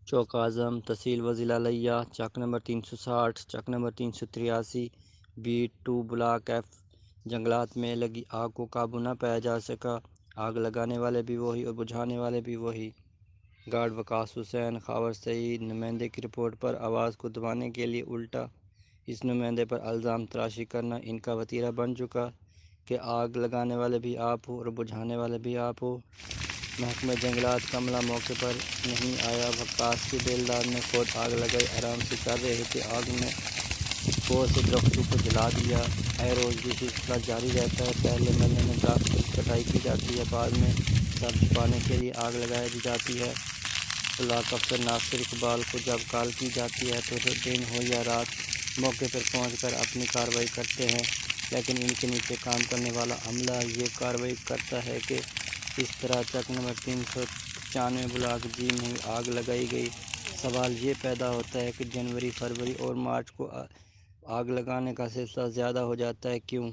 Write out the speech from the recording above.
چوک اعظم تحصیل وزیلہ لیا، چک نمبر 360، چک نمبر 383، B2 بلاک F جنگلات میں لگی آگ کو قابو نہ پایا جا سکا۔ آگ لگانے والے بھی وہی اور بجھانے والے بھی وہی۔ گارڈ وقاص حسین، خاور سعید نمائندے کی رپورٹ پر آواز کو دبانے کے لیے الٹا اس نمائندے پر الزام تراشی کرنا ان کا وتیرہ بن چکا کہ آگ لگانے والے بھی آپ ہو اور بجھانے والے بھی آپ ہو۔ محکمہ جنگلات کا عملہ موقع پر نہیں آیا، وقاص کے بیلدار نے خود آگ لگائی، آرام سے کر رہے تھے، آگ نے بہت سے درختوں کو جلا دیا۔ اے روز یہ سلسلہ جاری رہتا ہے، پہلے محلے میں درخت کی کٹائی کی جاتی ہے، بعد میں سر چھپانے کے لیے آگ لگائی دی جاتی ہے۔ بلاک افسر ناصر اقبال کو جب کال کی جاتی ہے تو دن ہو یا رات موقع پر پہنچ کر اپنی کارروائی کرتے ہیں، لیکن ان کے نیچے کام کرنے والا عملہ یہ کارروائی کرتا ہے کہ اس طرح چک نمبر 395 بلاک جی میں آگ لگائی گئی۔ سوال یہ پیدا ہوتا ہے کہ جنوری، فروری اور مارچ کو آگ لگانے کا سلسلہ زیادہ ہو جاتا ہے، کیوں؟